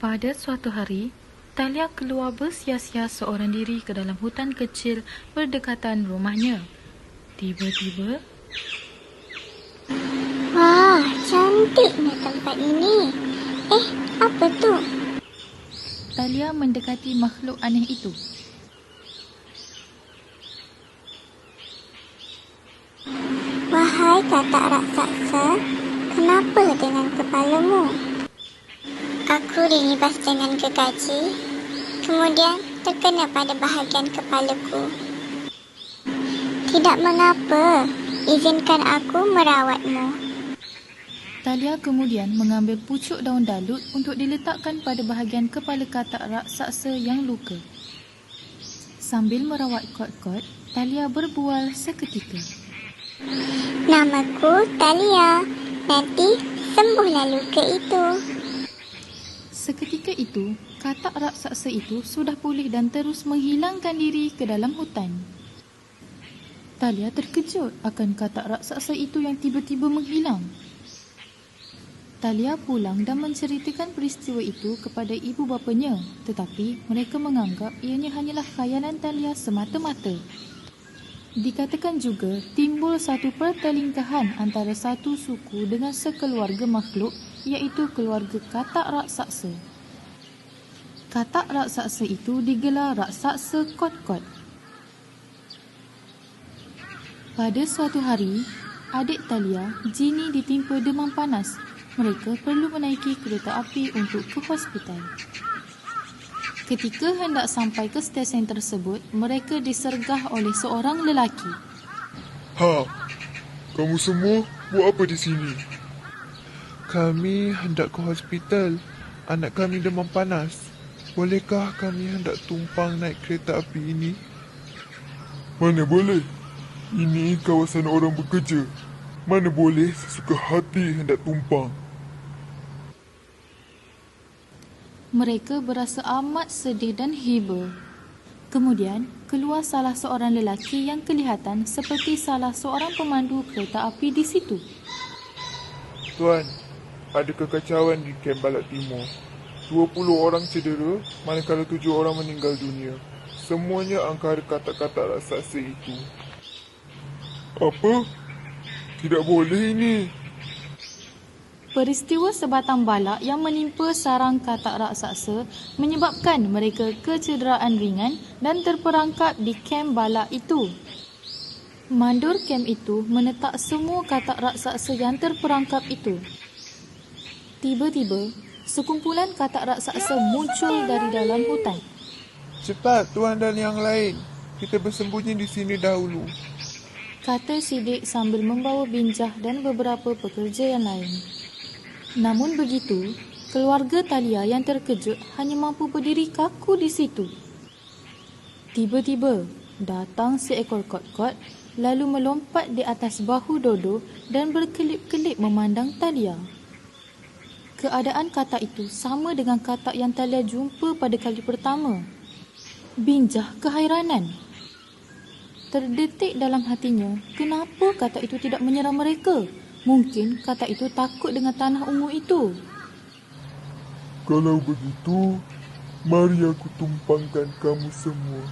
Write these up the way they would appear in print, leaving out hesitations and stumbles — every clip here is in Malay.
Pada suatu hari, Talia keluar bersia-sia seorang diri ke dalam hutan kecil berdekatan rumahnya. Tiba-tiba, Wah, cantiknya tempat ini. Apa tu? Talia mendekati makhluk aneh itu. Wahai katak raksasa, kenapa dengan kepalamu? Aku dilibas dengan gergaji, kemudian terkena pada bahagian kepalaku. Tidak mengapa, izinkan aku merawatmu. Talia kemudian mengambil pucuk daun dalut untuk diletakkan pada bahagian kepala katak raksasa yang luka. Sambil merawat kot-kot, Talia berbual seketika. Namaku Talia, nanti sembuhlah luka itu. Seketika itu, katak raksasa itu sudah pulih dan terus menghilangkan diri ke dalam hutan. Talia terkejut akan katak raksasa itu yang tiba-tiba menghilang. Talia pulang dan menceritakan peristiwa itu kepada ibu bapanya, tetapi mereka menganggap ianya hanyalah khayalan Talia semata-mata. Dikatakan juga timbul satu pertelingkahan antara satu suku dengan sekeluarga makhluk, iaitu keluarga katak raksasa. Katak raksasa itu digelar raksasa kot-kot. Pada suatu hari, adik Talia, Ginny, ditimpa demam panas. Mereka perlu menaiki kereta api untuk ke hospital. Ketika hendak sampai ke stesen tersebut, mereka disergah oleh seorang lelaki. Ha, kamu semua buat apa di sini? Kami hendak ke hospital. Anak kami demam panas. Bolehkah kami hendak tumpang naik kereta api ini? Mana boleh? Ini kawasan orang bekerja. Mana boleh sesuka hati hendak tumpang. Mereka berasa amat sedih dan hibur. Kemudian, keluar salah seorang lelaki yang kelihatan seperti salah seorang pemandu kereta api di situ. Tuan, ada kekacauan di kem Balat Timur. 20 orang cedera, manakala 7 orang meninggal dunia. Semuanya angkara katak-katak raksasa itu. Apa? Tidak boleh ini. Peristiwa sebatang balak yang menimpa sarang katak raksasa menyebabkan mereka kecederaan ringan dan terperangkap di kem balak itu. Mandor kem itu menetak semua katak raksasa yang terperangkap itu. Tiba-tiba, sekumpulan katak raksasa muncul dari dalam hutan. Cepat, tuan dan yang lain. Kita bersembunyi di sini dahulu. Kata Sidik sambil membawa Binjah dan beberapa pekerja yang lain. Namun begitu, keluarga Talia yang terkejut hanya mampu berdiri kaku di situ. Tiba-tiba, datang seekor kot-kot lalu melompat di atas bahu Dodo dan berkelip-kelip memandang Talia. Keadaan katak itu sama dengan katak yang Talia jumpa pada kali pertama. Binjah kehairanan. Terdetik dalam hatinya, kenapa katak itu tidak menyerang mereka? Mungkin katak itu takut dengan tanah ungu itu. Kalau begitu, mari aku tumpangkan kamu semua.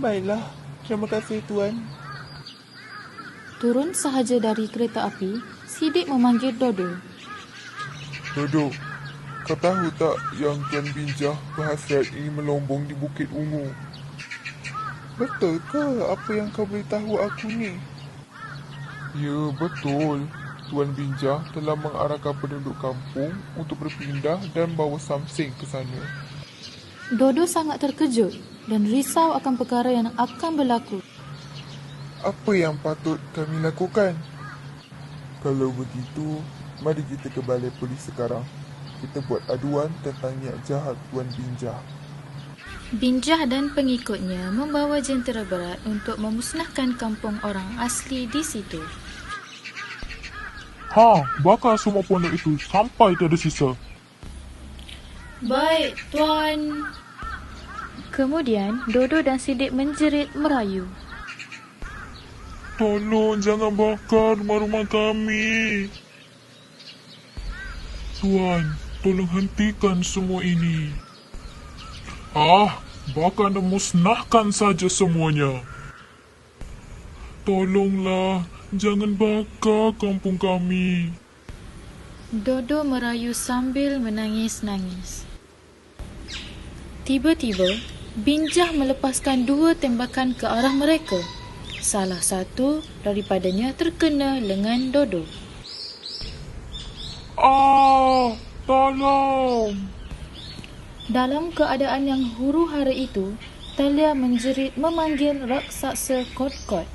Baiklah, terima kasih tuan. Turun sahaja dari kereta api, Sidik memanggil Dodo. Dodo, kau tahu tak yang Tuan Binjah berhasrat ingin melombong di Bukit Ungu? Betul ke apa yang kau beritahu aku ni? Ya, betul. Tuan Binjah telah mengarahkan penduduk kampung untuk berpindah dan bawa Samseng ke sana. Dodo sangat terkejut dan risau akan perkara yang akan berlaku. Apa yang patut kami lakukan? Kalau begitu, mari kita ke balai polis sekarang. Kita buat aduan tentang niat jahat Tuan Binjah. Binjah dan pengikutnya membawa jentera berat untuk memusnahkan kampung orang asli di situ. Ha, bakar semua pondok itu sampai tiada sisa. Baik, Tuan. Kemudian, Dodo dan Sidik menjerit merayu. Tolong jangan bakar rumah-rumah kami. Tuan, tolong hentikan semua ini. Bahkan musnahkan saja semuanya. Tolonglah, jangan bakar kampung kami. Dodo merayu sambil menangis-nangis. Tiba-tiba, Binjah melepaskan 2 tembakan ke arah mereka. Salah satu daripadanya terkena lengan Dodo. Tolong! Dalam keadaan yang huru-hara itu, Talia menjerit memanggil raksasa Kot-Kot.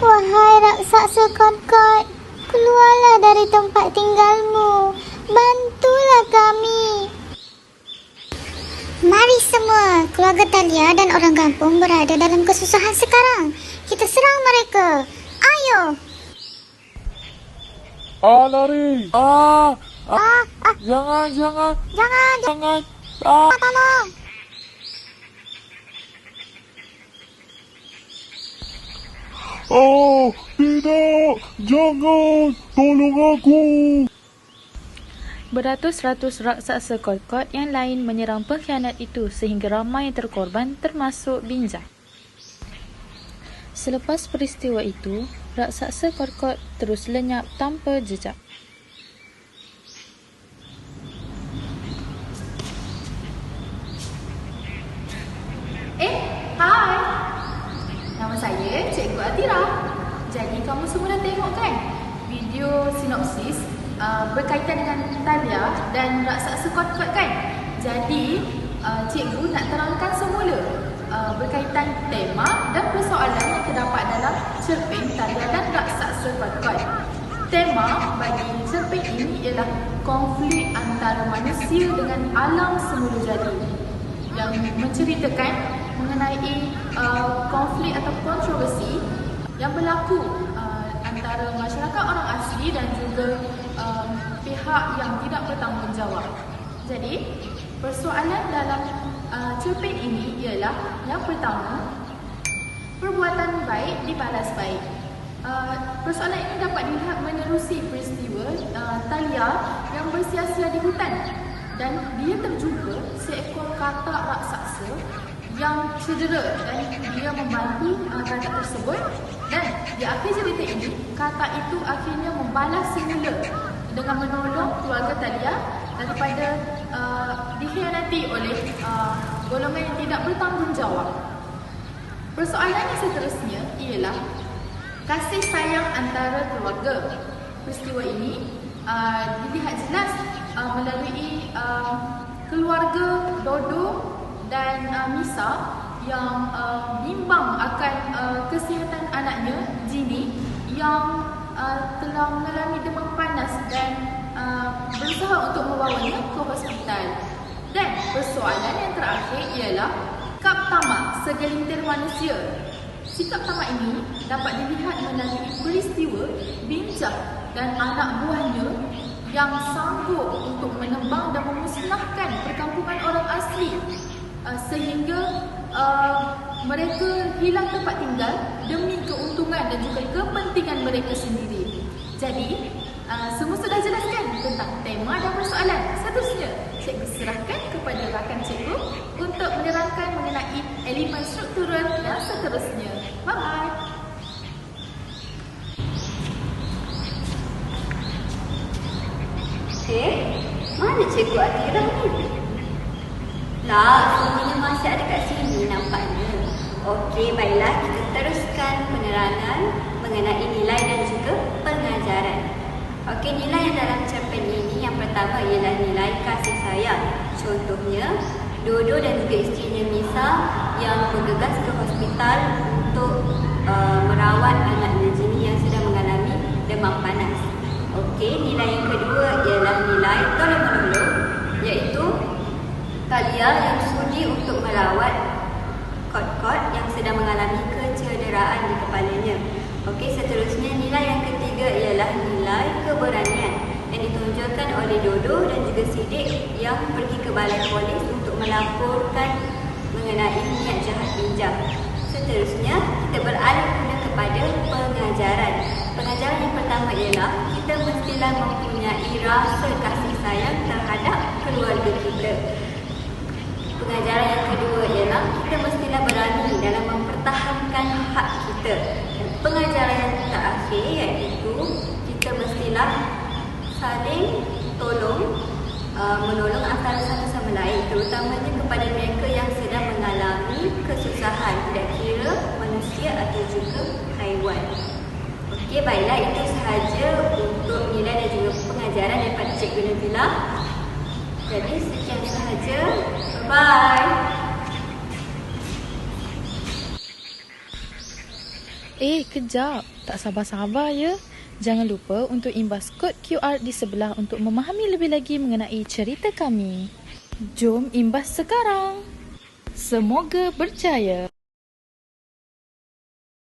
Wahai raksasa Kot-Kot, keluarlah dari tempat tinggalmu. Bantulah kami. Mari semua, keluarga Talia dan orang kampung berada dalam kesusahan sekarang. Kita serang mereka. Ayo. Lari! Jangan! Jangan. Tolong. Tidak! Jangan! Tolong aku! Beratus-ratus raksasa Kot-Kot yang lain menyerang pengkhianat itu sehingga ramai terkorban termasuk Binjah. Selepas peristiwa itu, raksasa Kot-Kot terus lenyap tanpa jejak. Hai. Nama saya Cikgu Atira. Jadi kamu semua dah tengok kan video sinopsis berkaitan dengan Talia dan raksasa Kot-Kot kan? Jadi cikgu nak terangkan semula berkaitan tema dan persoalan yang terdapat dalam cerpen Talia dan raksasa Kot-Kot. Tema bagi cerpen ini ialah konflik antara manusia dengan alam semula jadi, yang menceritakan mengenai konflik atau kontroversi yang berlaku antara masyarakat orang asli dan juga pihak yang tidak bertanggungjawab. Jadi, persoalan dalam cerpen ini ialah yang pertama, perbuatan baik dibalas baik. Persoalan ini dapat dilihat menerusi peristiwa Talia yang bersia-sia di hutan dan dia terjumpa seekor katak raksasa yang cedera dan dia membantu katak tersebut, dan di akhir cerita ini katak itu akhirnya membalas semula dengan menolong keluarga Talia daripada dikhianati oleh golongan yang tidak bertanggungjawab. Persoalan yang seterusnya ialah kasih sayang antara keluarga. Peristiwa ini dilihat jelas melalui keluarga Dodo dan Misa yang bimbang akan kesihatan anaknya Jini yang telah mengalami demam panas dan berusaha untuk membawanya ke hospital. Dan persoalan yang terakhir ialah sikap tamak segelintir manusia. Sikap tamak ini dapat dilihat melalui peristiwa Binjah dan anak buahnya yang sanggup untuk menebang dan memusnahkan perkampungan orang asli sehingga mereka hilang tempat tinggal demi keuntungan dan juga kepentingan mereka sendiri. Jadi, semua sudah jelaskan tentang tema dan persoalan. Seterusnya, cikgu serahkan kepada rakan cikgu untuk menerangkan mengenai elemen struktural dan seterusnya. Bye-bye. Mana Cikgu Atira ni? Lah, semuanya masih ada kat sini nampaknya. Okey, baiklah, kita teruskan penerangan mengenai nilai dan juga pengajaran. Okey, nilai yang dalam cerpen ini yang pertama ialah nilai kasih sayang. Contohnya, Dodo dan juga isterinya Misa yang bergegas ke hospital untuk merawat anaknya Jini yang sedang mengalami demam panas. Okey, nilai yang kedua ialah nilai tolong-menolong, iaitu Talia yang sudi untuk merawat Kot-Kot yang sedang mengalami kecederaan di kepalanya. Okey, seterusnya nilai yang ketiga ialah nilai keberanian yang ditunjukkan oleh Dodo dan juga Sidik yang pergi ke balai polis untuk melaporkan mengenai niat jahat Binjah. Seterusnya, kita beralih kepada pengajaran. Pengajaran yang pertama ialah kita mestilah mempunyai rasa kasih sayang terhadap keluarga kita. Pengajaran yang kedua ialah kita mestilah berani dalam mempertahankan hak kita. Dan pengajaran yang terakhir iaitu kita mestilah saling menolong antara satu sama lain, terutamanya kepada mereka yang sedang mengalami kesusahan, tidak kira manusia atau juga haiwan. Okey, baiklah, itu sahaja untuk nilai dan juga pengajaran daripada Cikgu Nabila. Jadi sekian sahaja. Bye. Kejap. Tak sabar-sabar ya. Jangan lupa untuk imbas kod QR di sebelah untuk memahami lebih lagi mengenai cerita kami. Jom imbas sekarang. Semoga berjaya.